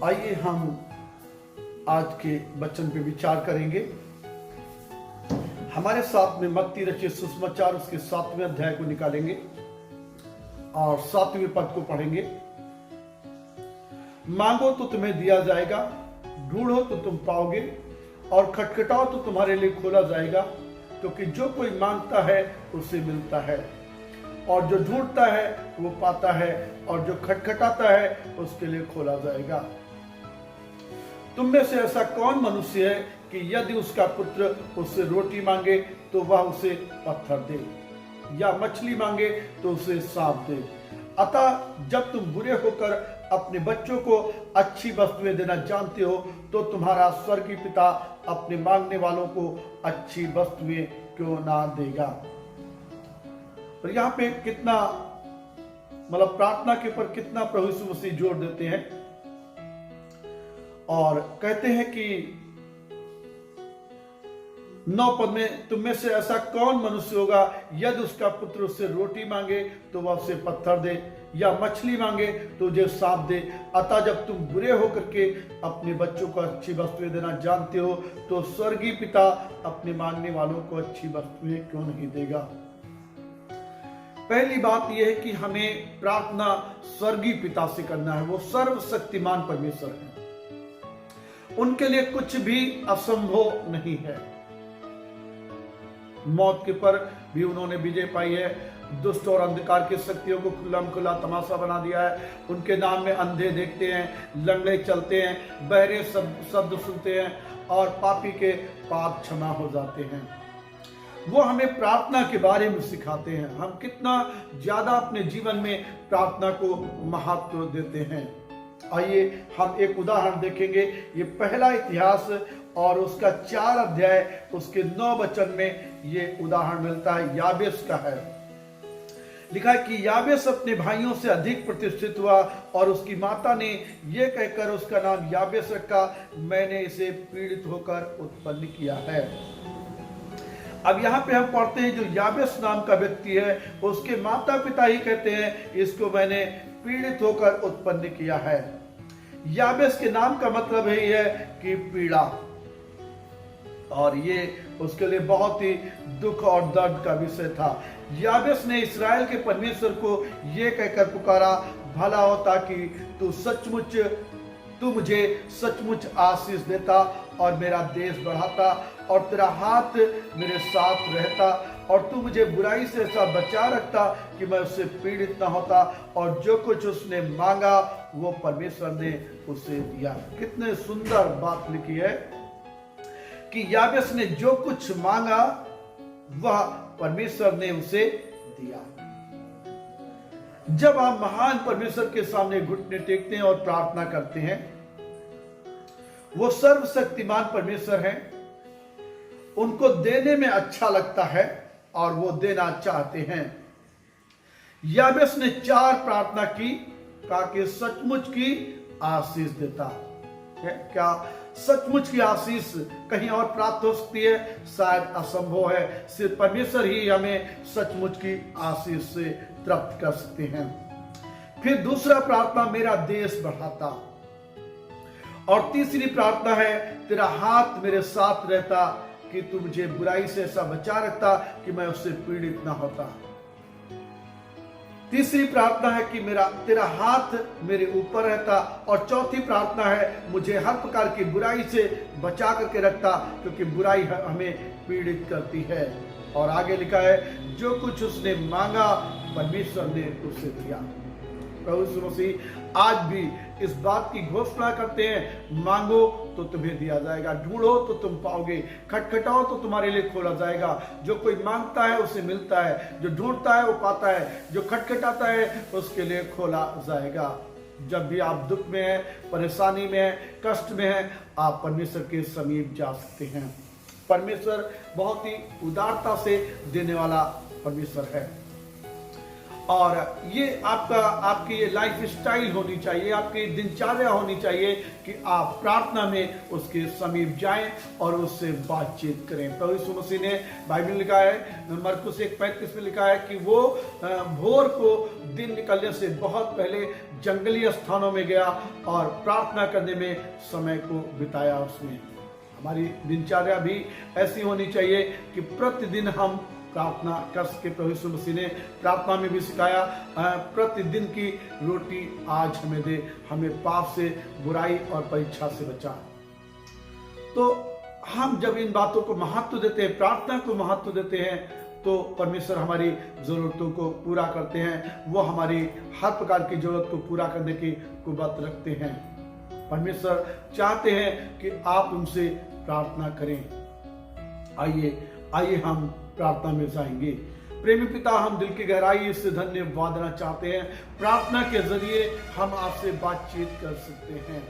आइए हम आज के वचन पे विचार करेंगे। हमारे साथ में मत्ती रचित सुसमाचार उसके 7वें अध्याय को निकालेंगे और 7वें पद को पढ़ेंगे। मांगो तो तुम्हें दिया जाएगा, ढूंढो तो तुम पाओगे और खटखटाओ तो तुम्हारे लिए खोला जाएगा। क्योंकि जो कोई मांगता है उसे मिलता है, और जो ढूंढता है वो पाता है, और जो खटखटाता है उसके लिए खोला जाएगा। तुम में से ऐसा कौन मनुष्य है कि यदि उसका पुत्र उससे रोटी मांगे तो वह उसे पत्थर दे, या मछली मांगे तो उसे सांप दे? अतः जब तुम बुरे होकर अपने बच्चों को अच्छी वस्तुएं देना जानते हो, तो तुम्हारा स्वर्गीय पिता अपने मांगने वालों को अच्छी वस्तुएं क्यों ना देगा। और यहाँ पे कितना प्रार्थना के ऊपर कितना प्रभु यीशु मसीह जोर देते हैं, और कहते हैं कि 9 पद में, तुम में से ऐसा कौन मनुष्य होगा यदि उसका पुत्र उससे रोटी मांगे तो वह उसे पत्थर दे, या मछली मांगे तो उसे सांप दे। अतः जब तुम बुरे होकर के अपने बच्चों को अच्छी वस्तुएं देना जानते हो, तो स्वर्गीय पिता अपने मांगने वालों को अच्छी वस्तुएं क्यों नहीं देगा। पहली बात यह है कि हमें प्रार्थना स्वर्गीय पिता से करना है। वो सर्वशक्तिमान परमेश्वर है, उनके लिए कुछ भी असंभव नहीं है। मौत के पर भी उन्होंने विजय पाई है, दुष्ट और अंधकार की शक्तियों को खुला तमाशा बना दिया है। उनके नाम में अंधे देखते हैं, लंगड़े चलते हैं, बहरे शब्द सुनते हैं, और पापी के पाप क्षमा हो जाते हैं। वो हमें प्रार्थना के बारे में सिखाते हैं। हम कितना ज्यादा अपने जीवन में प्रार्थना को महत्व देते हैं। आइए हम एक उदाहरण देखेंगे। ये पहला इतिहास और उसका 4 अध्याय उसके 9 वचन में ये उदाहरण मिलता है। याबेस का है। लिखा है कि याबेस अपने भाइयों से अधिक प्रतिष्ठित हुआ, और उसकी माता ने यह कहकर उसका नाम याबेस रखा, मैंने इसे पीड़ित होकर उत्पन्न किया है। अब यहाँ पे हम पढ़ते हैं, जो याबेस नाम का व्यक्ति है उसके माता पिता ही कहते हैं इसको मैंने पीड़ित होकर उत्पन्न किया है। याबेस के नाम का मतलब ही है कि पीड़ा, और ये उसके लिए बहुत ही दुख और दर्द का विषय था। याबेस ने इस्राएल के परमेश्वर को ये कहकर पुकारा, भला होता कि तू मुझे सचमुच आशीष देता और मेरा देश बढ़ाता, और तेरा हाथ मेरे साथ रहता, और तू मुझे बुराई से ऐसा बचा रखता कि मैं उससे पीड़ित ना होता। और जो कुछ उसने मांगा वो परमेश्वर ने उसे दिया। कितने सुंदर बात लिखी है कि याबेस ने जो कुछ मांगा वह परमेश्वर ने उसे दिया। जब आप महान परमेश्वर के सामने घुटने टेकते हैं और प्रार्थना करते हैं, वो सर्वशक्तिमान परमेश्वर हैं, उनको देने में अच्छा लगता है और वो देना चाहते हैं। याबेस ने 4 प्रार्थना की, कहा कि सचमुच की आशीष देता है। क्या सचमुच की आशीष कहीं और प्राप्त हो सकती है? शायद असंभव है। सिर्फ परमेश्वर ही हमें सचमुच की आशीष से तृप्त कर सकते हैं। फिर दूसरा प्रार्थना, मेरा देश बढ़ाता, और तीसरी प्रार्थना है, तेरा हाथ मेरे साथ रहता कि तू मुझे बुराई से ऐसा बचा रखता कि मैं उससे पीड़ित ना होता। तीसरी प्रार्थना है कि तेरा हाथ मेरे ऊपर रहता, और चौथी प्रार्थना है, मुझे हर प्रकार की बुराई से बचा करके रखता, क्योंकि बुराई हमें पीड़ित करती है। और आगे लिखा है, जो कुछ उसने मांगा परमेश्वर ने उसे दिया। प्रभु यीशु मसीह आज भी इस बात की घोषणा करते हैं, मांगो तो तुम्हें दिया जाएगा, ढूंढो तो तुम पाओगे, खटखटाओ तो तुम्हारे लिए खोला जाएगा। जो कोई मांगता है उसे मिलता है, जो ढूंढता है वो पाता है, जो खटखटाता है उसके लिए खोला जाएगा। जब भी आप दुख में हैं, परेशानी में हैं, कष्ट में हैं, आप परमेश्वर के समीप जा सकते हैं। परमेश्वर बहुत ही उदारता से देने वाला परमेश्वर है। और ये आपकी ये लाइफ स्टाइल होनी चाहिए, आपकी दिनचर्या होनी चाहिए कि आप प्रार्थना में उसके समीप जाएं और उससे बातचीत करें। प्रभु यीशु मसीह ने बाइबल लिखा है, मरकुस 1:35 में लिखा है कि वो भोर को दिन निकलने से बहुत पहले जंगली स्थानों में गया और प्रार्थना करने में समय को बिताया उसमें। हमारी दिनचर्या भी ऐसी होनी चाहिए कि प्रतिदिन हम प्रार्थना कर सके। प्रभु यीशु मसीह ने प्रार्थना में भी सिखाया, प्रतिदिन की रोटी आज हमें दे, हमें पाप से, बुराई और परीक्षा से बचा। तो हम जब इन बातों को महत्व देते हैं, प्रार्थना को महत्व देते हैं, तो परमेश्वर हमारी जरूरतों को पूरा करते हैं। वो हमारी हर प्रकार की जरूरत को पूरा करने की कुव्वत रखते हैं। परमेश्वर चाहते हैं कि आप उनसे प्रार्थना करें। आइए हम प्रार्थना में जाएंगे। प्रेमी पिता, हम दिल की गहराई से धन्यवाद देना चाहते हैं। प्रार्थना के जरिए हम आपसे बातचीत कर सकते हैं।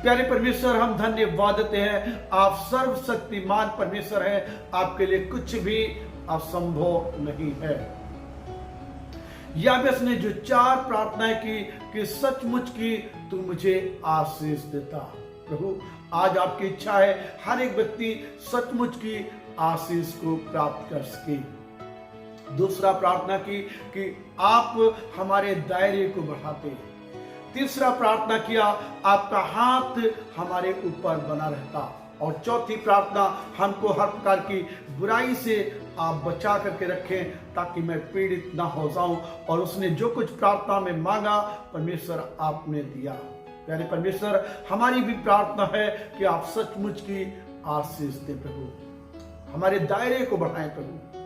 प्यारे परमेश्वर, हम धन्यवाद देते हैं, आप सर्वशक्तिमान परमेश्वर हैं, आपके लिए कुछ भी असंभव नहीं है। याबेस ने जो 4 प्रार्थनाएं की कि सचमुच की तू मुझे आशीष देता। प्रभु, आज आपकी इच्छा है हर एक व्यक्ति सचमुच की आशीष को प्राप्त कर सके। दूसरा प्रार्थना की कि आप हमारे दायरे को बढ़ाते। तीसरा प्रार्थना किया आपका हाथ हमारे ऊपर बना रहता। और चौथी प्रार्थना, हमको हर प्रकार की बुराई से आप बचा करके रखें ताकि मैं पीड़ित ना हो जाऊं। और उसने जो कुछ प्रार्थना में मांगा परमेश्वर आपने दिया। प्यारे परमेश्वर, हमारी भी प्रार्थना है कि आप सचमुच की आशीष दें प्रभु, हमारे दायरे को बढ़ाएं प्रभु,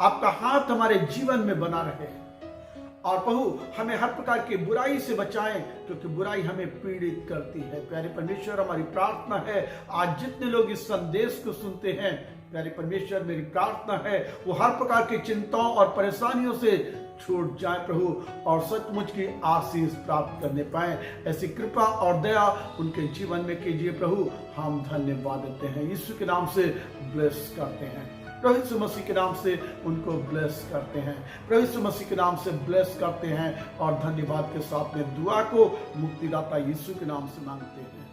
आपका हाथ हमारे जीवन में बना रहे। और प्रभु, हमें हर प्रकार की बुराई से बचाएं क्योंकि बुराई हमें पीड़ित करती है। प्यारे परमेश्वर, हमारी प्रार्थना है आज जितने लोग इस संदेश को सुनते हैं, प्यारे परमेश्वर, मेरी प्रार्थना है वो हर प्रकार की चिंताओं और परेशानियों से छूट जाए प्रभु और सचमुच की आशीष प्राप्त करने पाए। ऐसी कृपा और दया उनके जीवन में कीजिए प्रभु। हम धन्यवाद देते हैं, यीशु के नाम से ब्लेस करते हैं, प्रभु यीशु मसीह के नाम से उनको ब्लेस करते हैं, प्रभु यीशु मसीह के नाम से ब्लेस करते हैं। और धन्यवाद के साथ में दुआ को मुक्तिदाता यीशु के नाम से मांगते हैं।